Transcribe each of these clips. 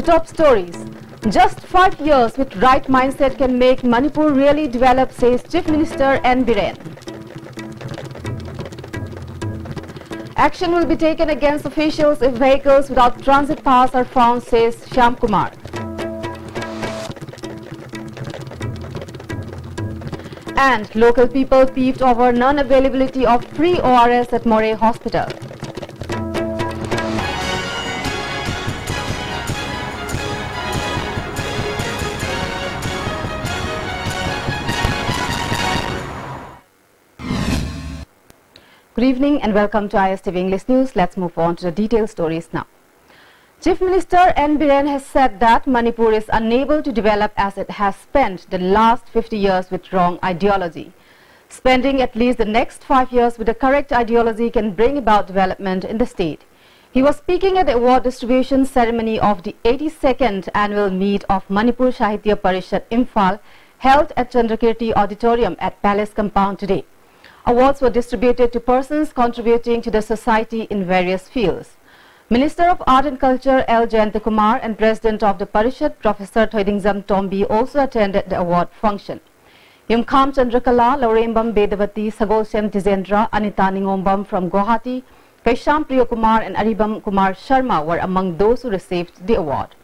To top stories. Just 5 years with right mindset can make Manipur really develop, says Chief Minister N. Biren. Action will be taken against officials if vehicles without transit pass are found, says Shyam Kumar. And local people peeved over non-availability of free ORS at Moreh Hospital. Good evening and welcome to ISTV English News. Let's move on to the detailed stories now. Chief Minister N. Biren has said that Manipur is unable to develop as it has spent the last 50 years with wrong ideology. Spending at least the next 5 years with the correct ideology can bring about development in the state. He was speaking at the award distribution ceremony of the 82nd annual meet of Manipur Sahitya Parishad Imphal held at Chandrakirti Auditorium at Palace Compound today. Awards were distributed to persons contributing to the society in various fields. Minister of Art and Culture L. Jayantakumar and President of the Parishad Professor Thoidingzam Tombi also attended the award function. Yumkham Chandrakala, Laurembam Bedavati, Sagolsem Tizendra, Anita Ningombam from Guwahati, Kaisham Priyakumar and Aribam Kumar Sharma were among those who received the award.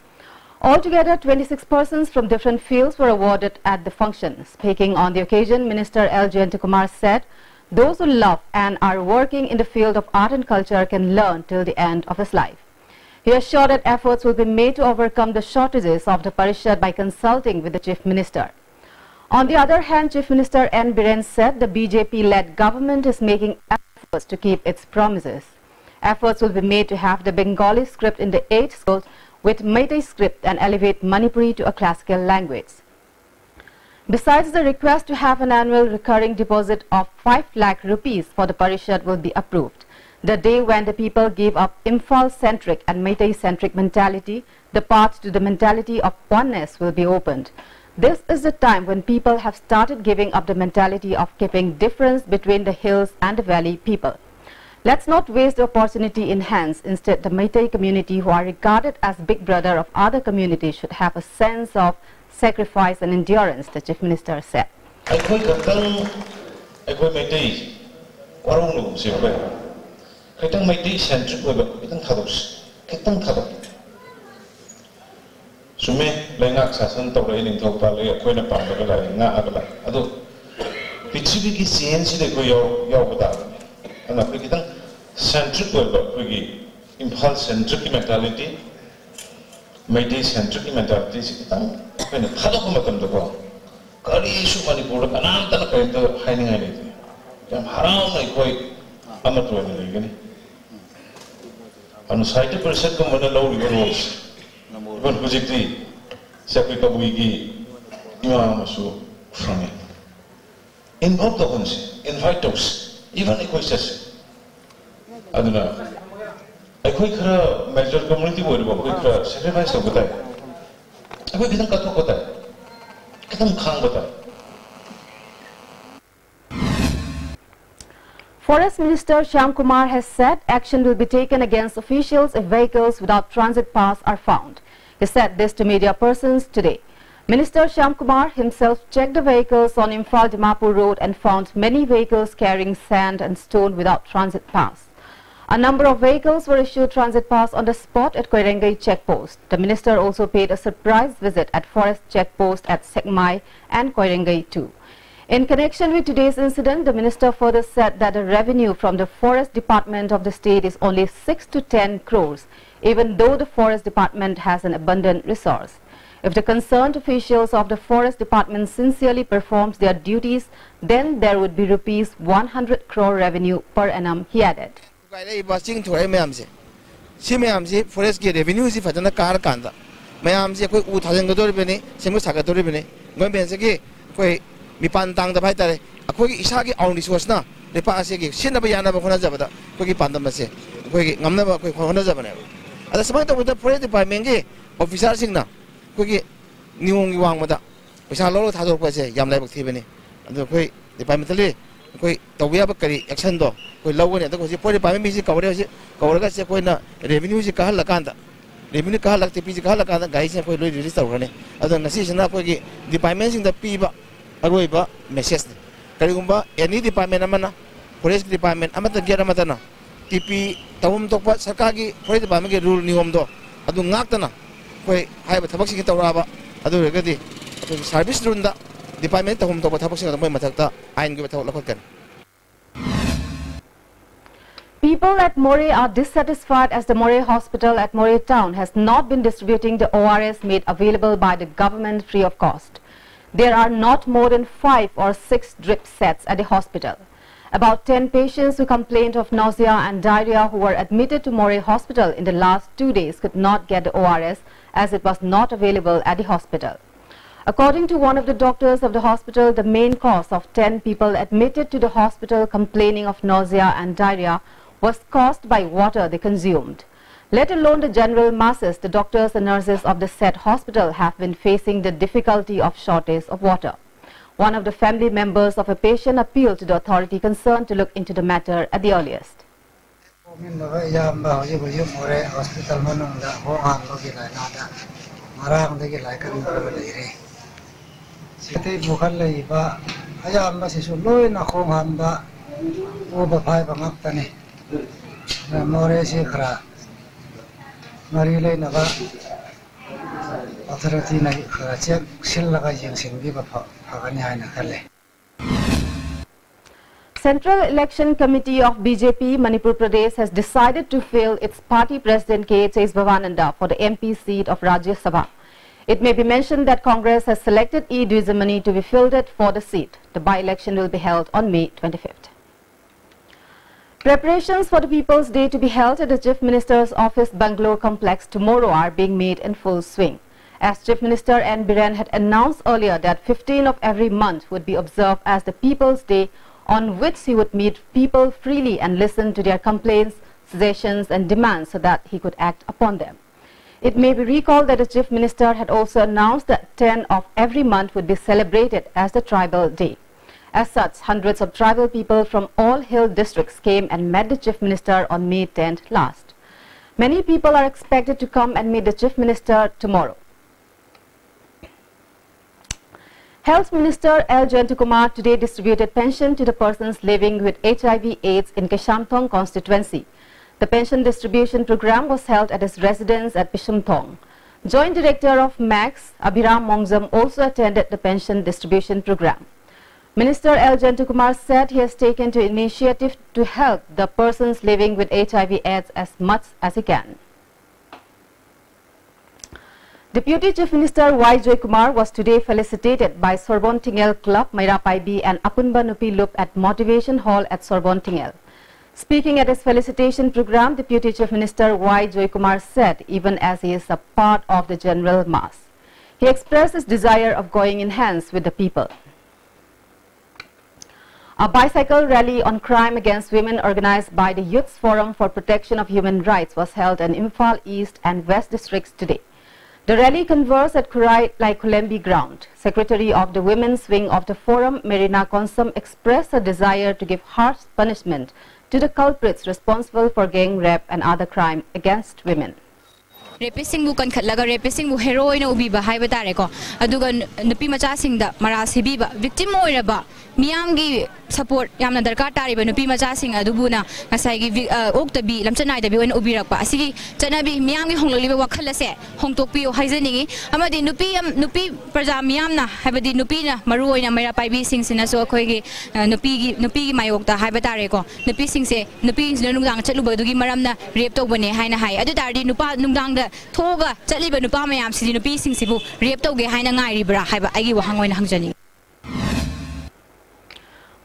Altogether, 26 persons from different fields were awarded at the function. Speaking on the occasion, Minister L. Jayantakumar said, those who love and are working in the field of art and culture can learn till the end of his life. He assured that efforts will be made to overcome the shortages of the Parishad by consulting with the Chief Minister. On the other hand, Chief Minister N. Biren said the BJP-led government is making efforts to keep its promises. Efforts will be made to have the Bengali script in the 8 schools with Meitei script and elevate Manipuri to a classical language. Besides, the request to have an annual recurring deposit of 5 lakh rupees for the Parishad will be approved. The day when the people give up Imphal-centric and Meitei-centric mentality, the path to the mentality of oneness will be opened. This is the time when people have started giving up the mentality of keeping difference between the hills and the valley people. Let's not waste the opportunity in hands. Instead, the Meitei community, who are regarded as big brother of other communities, should have a sense of sacrifice and endurance, the Chief Minister said. Imphal-centric mentality, Meitei-centric mentality is when the Kadok Matamdako, Kari issue Manipur, and I'm the kind of hiding anything. I'm haram like quite amateur. On the site of Perset Commander Low Rose, even Pujiti, Sapika Wigi, Imamasu from it. Invoke the ones, invite us, even equations. I don't know. I quite a major community would have sacrificed over that. I would get over that. Get them calm with that. Forest Minister Shyam Kumar has said action will be taken against officials if vehicles without transit pass are found. He said this to media persons today. Minister Shyam Kumar himself checked the vehicles on Imphal-Dimapur Road and found many vehicles carrying sand and stone without transit pass. A number of vehicles were issued transit pass on the spot at Koirengai checkpost. The minister also paid a surprise visit at Forest checkpost at Sekmai and Koirengai too. In connection with today's incident, the minister further said that the revenue from the Forest Department of the state is only 6 to 10 crores, even though the Forest Department has an abundant resource. If the concerned officials of the Forest Department sincerely performs their duties, then there would be rupees 100 crore revenue per annum, he added. Forest revenue si fatana car kanda. Mayam si koi uthajan gador bene, semu sagator bene. Gom bensaki koi mipan tang da bhaitare. Koi isagi auni suasna. Lepa asegi sinna bayana ba khona jabada. Koi pandam base. Koi ngamna ba koi khona jabane. Ada samay to buta forest department ge officer singna. Koi niung wang mada. Pisa lolo thador pa se yam lai bak thi bene. Ado koi departmentally koi tawya ba kari action do. Koi law ne to ko si pore pa mi si kawre si kawra ga se koi na revenue si kahal lakanda revenue ka halak TPG ka halak ka guys ko loi release tawrane adon nasi sina ko gi department sing da piba aroiba message karigumba any department amana forest department amata gera matana TP tawum tokpa sarkagi forest department ge rule niyom do adu ngaktana koi haiba thabak sing tawraba adu regadi service runda department tawum tokpa thabak sing moi mathakta ain ge bathak lakot kan. People at Moreh are dissatisfied as the Moreh Hospital at Moreh town has not been distributing the ORS made available by the government free of cost. There are not more than 5 or 6 drip sets at the hospital. About 10 patients who complained of nausea and diarrhea who were admitted to Moreh Hospital in the last 2 days could not get the ORS as it was not available at the hospital. According to one of the doctors of the hospital, the main cause of 10 people admitted to the hospital complaining of nausea and diarrhea was caused by water they consumed. Let alone the general masses, the doctors and nurses of the said hospital have been facing the difficulty of shortage of water. One of the family members of a patient appealed to the authority concerned to look into the matter at the earliest. Central Election Committee of BJP Manipur Pradesh has decided to fill its party president K. Bhavananda for the MP seat of Rajya Sabha. It may be mentioned that Congress has selected E. Duizamani to be fielded for the seat. The by-election will be held on May 25th. Preparations for the People's Day to be held at the Chief Minister's Office Bangalore complex tomorrow are being made in full swing. As Chief Minister N. Biren had announced earlier that 15 of every month would be observed as the People's Day, on which he would meet people freely and listen to their complaints, suggestions and demands so that he could act upon them. It may be recalled that the Chief Minister had also announced that 10 of every month would be celebrated as the Tribal Day. As such, hundreds of tribal people from all hill districts came and met the Chief Minister on May 10th last. Many people are expected to come and meet the Chief Minister tomorrow. Health Minister L. Jayantokumar today distributed pension to the persons living with HIV/AIDS in Keshamthong constituency. The pension distribution program was held at his residence at Pishamthong. Joint Director of MAX, Abhiram Mongzam, also attended the pension distribution program. Minister L. Jayantokumar said he has taken the initiative to help the persons living with HIV/AIDS as much as he can. Deputy Chief Minister Y. Joykumar was today felicitated by Sorbonne Tingel Club, Mairapaibi and Apunba Nupi Loop at Motivation Hall at Sorbonne Tingel. Speaking at his felicitation program, Deputy Chief Minister Y. Joykumar said even as he is a part of the general mass, he expressed his desire of going in hands with the people. A bicycle rally on crime against women organized by the Youth Forum for Protection of Human Rights was held in Imphal East and West districts today. The rally conversed at Kurai Kulembi ground. Secretary of the Women's Wing of the Forum, Marina Konsam, expressed a desire to give harsh punishment to the culprits responsible for gang rape and other crime against women. Raping bu kan khatlaga raping bu heroine ubiba haiba tare ko aduga nupi macha singda marasibi ba victim oiraba miyam gi support yamna darkar tari ba nupi macha sing adubuna ngasai gi oktabi lamchanai dabi oina ubirakpa asigi chanabi miyam gi hongloliba wakhalase hongtokpi haijaningi amadi nupi praja miyamna haibadi nupi na maru oina maira paibi sing sina so khoi gi nupi gi mayokta haiba tare ko nupi sing se nupi nungdang chatluba dugi maramna rape tobane haina hai adu tardi nupa nungdang da thoga chaliba nupa mayam sidi nupi sing sibu rape toge haina ngai ribra haiba agi wahang oina hangjani.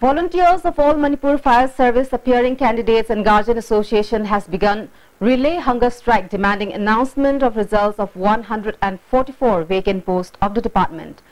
Volunteers of all Manipur Fire Service appearing candidates and Guardian Association has begun relay hunger strike demanding announcement of results of 144 vacant posts of the department.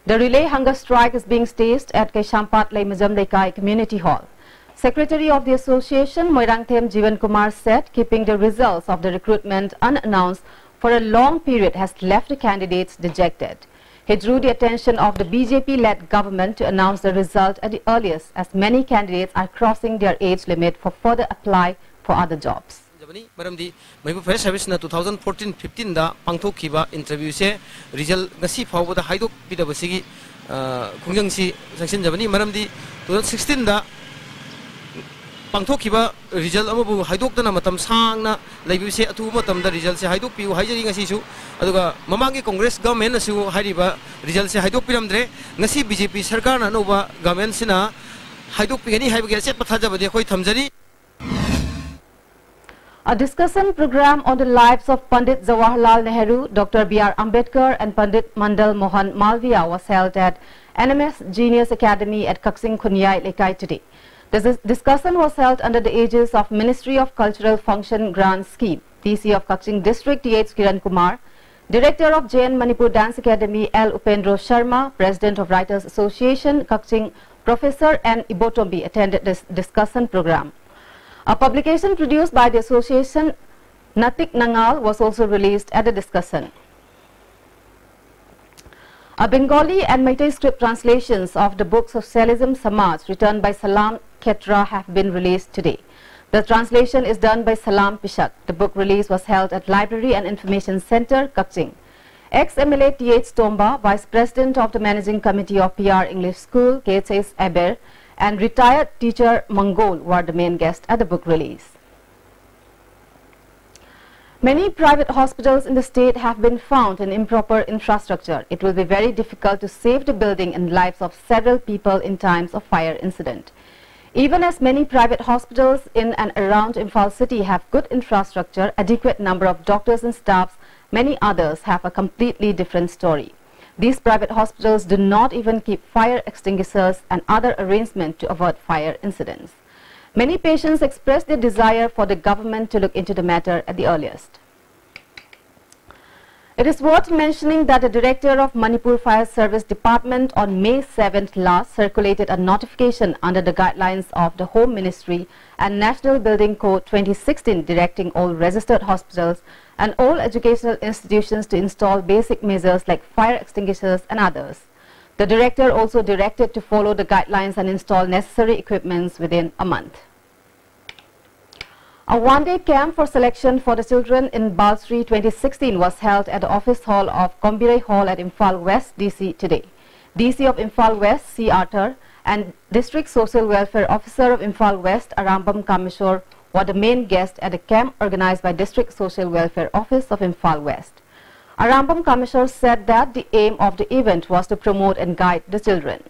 The relay hunger strike is being staged at Keshampat Laimajam Lekai Community Hall. Secretary of the association, Moirangthem Jivan Kumar, said keeping the results of the recruitment unannounced for a long period has left the candidates dejected. He drew the attention of the BJP-led government to announce the result at the earliest, as many candidates are crossing their age limit for further apply for other jobs. bani maramdi Manipur Fire Service na 2014-15 da pangthok khiba interview se result ngasi phawba da haidok pidaba sigi khungjang si sanction jabani maramdi 2016 da pangthok khiba result amabu haidok dana matam sangna leibi se atu matam da result se haidok piu haijari ngasi su aduga mamangi Congress government na su hariba result se haidok piramdre ngasi BJP sarkar na noba government sina haidok pigani haibage se pathajabadi khoi thamjari. A discussion program on the lives of Pandit Jawaharlal Nehru, Dr. B.R. Ambedkar and Pandit Mandal Mohan Malviya was held at NMS Genius Academy at Kaksing Khunyai Lekai today. This discussion was held under the aegis of Ministry of Cultural Function Grant Scheme. DC of Kaksing District T.H. Kiran Kumar, Director of JN Manipur Dance Academy L. Upendro Sharma, President of Writers Association Kaksing Professor N. Ibotombi attended this discussion program. A publication produced by the association, Natik Nangal, was also released at the discussion. A Bengali and Meitei script translations of the books of Socialism Samaj written by Salam Ketra have been released today. The translation is done by Salam Pishak. The book release was held at Library and Information Center, Kaksing. Ex-MLA T.H. Tomba, Vice President of the Managing Committee of PR English School, K.H.S. Aber, and retired teacher Mongol were the main guests at the book release. Many private hospitals in the state have been found in improper infrastructure. It will be very difficult to save the building and lives of several people in times of fire incident. Even as many private hospitals in and around Imphal city have good infrastructure, adequate number of doctors and staffs, many others have a completely different story. These private hospitals do not even keep fire extinguishers and other arrangements to avoid fire incidents. Many patients express their desire for the government to look into the matter at the earliest. It is worth mentioning that the Director of Manipur Fire Service Department on May 7th last circulated a notification under the guidelines of the Home Ministry and National Building Code 2016 directing all registered hospitals and all educational institutions to install basic measures like fire extinguishers and others. The Director also directed to follow the guidelines and install necessary equipments within a month. A one-day camp for selection for the children in Balsri 2016 was held at the office hall of Kombire Hall at Imphal West, DC today. DC of Imphal West, C. Arthur, and District Social Welfare Officer of Imphal West, Arambam Kameshwar, were the main guests at a camp organized by District Social Welfare Office of Imphal West. Arambam Kameshwar said that the aim of the event was to promote and guide the children.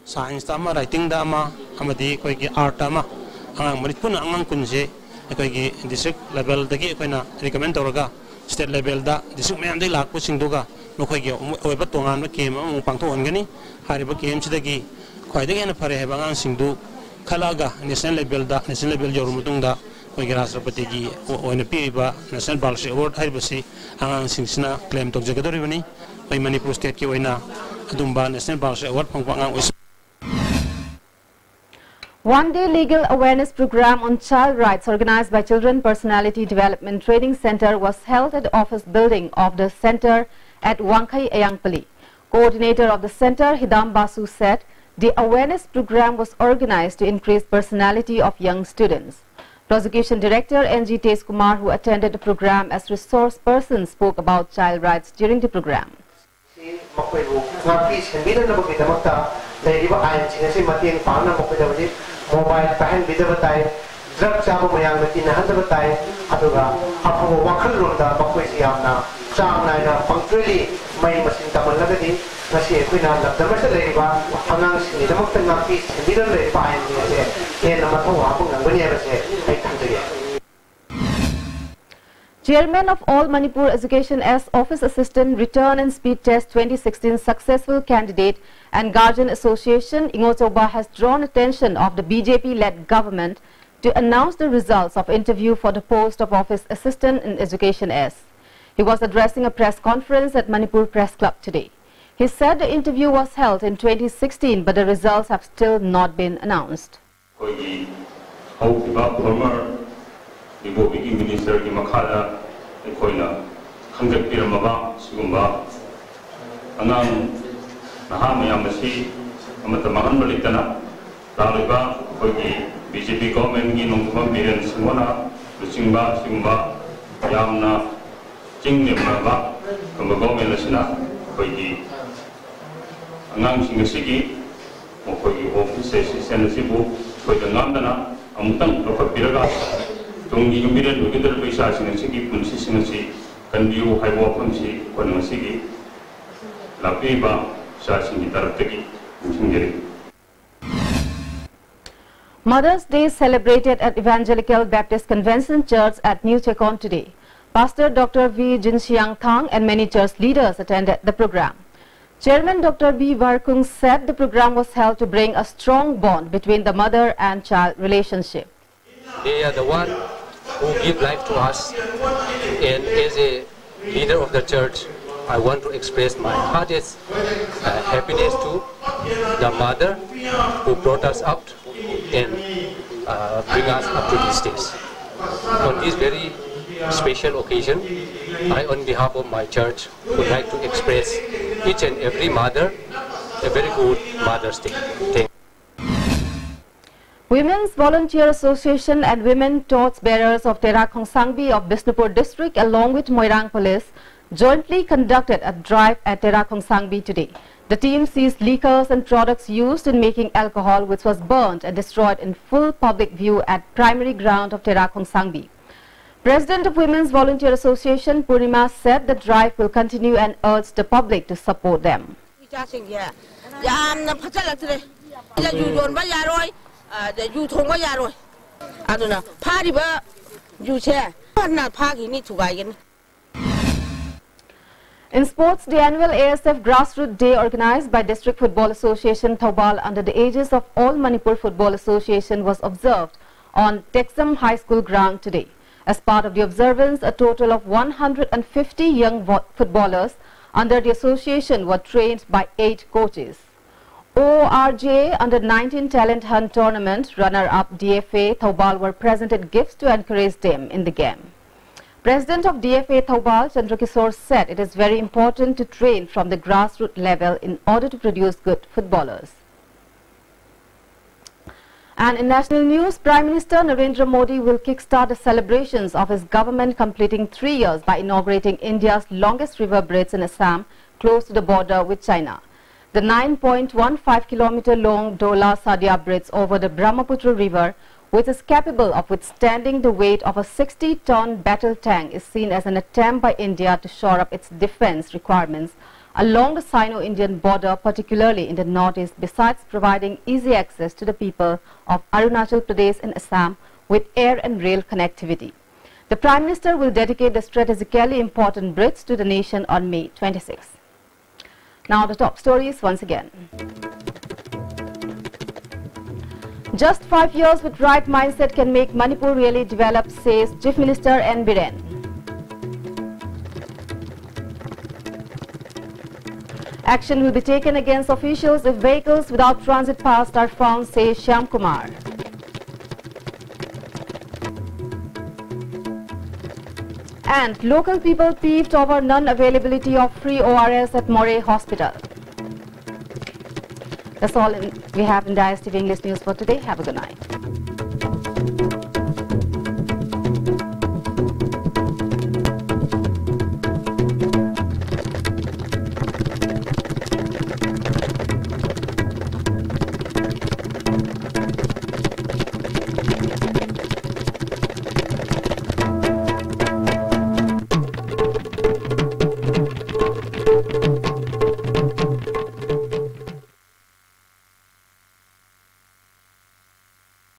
Science dama, writing dama, amadi koi ki art dama. Manipur ang kunje koi district level dagi koi na recommend toraga state level da district mayam dai lak pushing doga no koi ki oiba tongan ma kem ang pangthon gani hariba kem chidagi koi dagi na phare heba ang singdu khalaga national level jorumutung da koi Rashtrapati gi oina piba national Balsri award hariba si ang singsina claim tok jagadori bani koi Manipur state ki oina adumba national Balsri award pangpang ang One-day legal awareness program on child rights organized by Children Personality Development Training Center was held at the office building of the center at Wangkai Ayangpali. Coordinator of the center, Hidam Basu, said the awareness program was organized to increase personality of young students. Prosecution Director N.G. Tej Kumar, who attended the program as resource person, spoke about child rights during the program. Mobile pahan bidabatai, drug sabu mayang na tinahandabatai, aduga apamu wakal runda bakwe siyamna, siyamna na punctually may masintaman lagadi, kasi kuina labdama sa leiba, hangang sinidamak tanga pis, bidan lei pahan niya siya, kaya na matawa akong nangwaniya ba siya, ay tantuya. Chairman of All Manipur Education as Office Assistant Return and Speed Test 2016 successful candidate and Guardian Association, Ingo Choba, has drawn attention of the BJP-led government to announce the results of interview for the post of Office Assistant in Education S. He was addressing a press conference at Manipur Press Club today. He said the interview was held in 2016, but the results have still not been announced. Minister ki makhala koina khangak piramaba sigumba anang naha mayam masi amata mahan balitana laliba kogi BJP government gi nongtham biren singona Luchingba, Singba, Yamna, Jingnimaba, Kamagomen Lasina, Kogi, Angang Singasigi, Mokogi offices, Senasibu, Kodanandana, Amutang, Lokapiraga, Tungi Miran, Wikider Visa Singasigi, Punsi Sinasi, Kandu, Haiwa Punsi, Konamasigi, Lapiba, Shasin Tarategi, Singiri. Mother's Day celebrated at Evangelical Baptist Convention Church at New Chekon today. Pastor Dr. V. Jinxiang Thang and many church leaders attended the program. Chairman Dr. B. Varkung said the program was held to bring a strong bond between the mother and child relationship. They are the one who give life to us, and as a leader of the church, I want to express my heartiest happiness to the mother who brought us up and bring us up to these days. On this very special occasion, I, on behalf of my church, would like to express each and every mother a very good Mother's Day. Thank you. Women's Volunteer Association and women torchbearers of Tera Khongsangbi of Bishnupur district along with Moirang Police jointly conducted a drive at Tera Khongsangbi today. The team seized liquors and products used in making alcohol which was burnt and destroyed in full public view at primary ground of Tera Khongsangbi. President of Women's Volunteer Association Purnima said the drive will continue and urged the public to support them. In sports, the annual ASF Grassroots Day organized by District Football Association Thoubal under the aegis of All Manipur Football Association was observed on Texam High School ground today. As part of the observance, a total of 150 young footballers under the association were trained by 8 coaches. ORJ Under-19 Talent Hunt Tournament runner-up DFA Thoubal were presented gifts to encourage them in the game. President of DFA Thoubal, Chandrakishore, said it is very important to train from the grassroots level in order to produce good footballers. And in national news, Prime Minister Narendra Modi will kickstart the celebrations of his government completing 3 years by inaugurating India's longest river bridge in Assam, close to the border with China. The 9.15-kilometer long Dola Sadia Bridge over the Brahmaputra River, which is capable of withstanding the weight of a 60-ton battle tank, is seen as an attempt by India to shore up its defense requirements along the Sino-Indian border, particularly in the northeast, besides providing easy access to the people of Arunachal Pradesh and Assam with air and rail connectivity. The Prime Minister will dedicate the strategically important bridge to the nation on May 26. Now the top stories once again. Just 5 years with right mindset can make Manipur really develop, says Chief Minister N. Biren. Action will be taken against officials if vehicles without transit pass are found, says Shyam Kumar. And local people peeved over non-availability of free ORS at Moray Hospital. That's all we have in ISTV English News for today. Have a good night.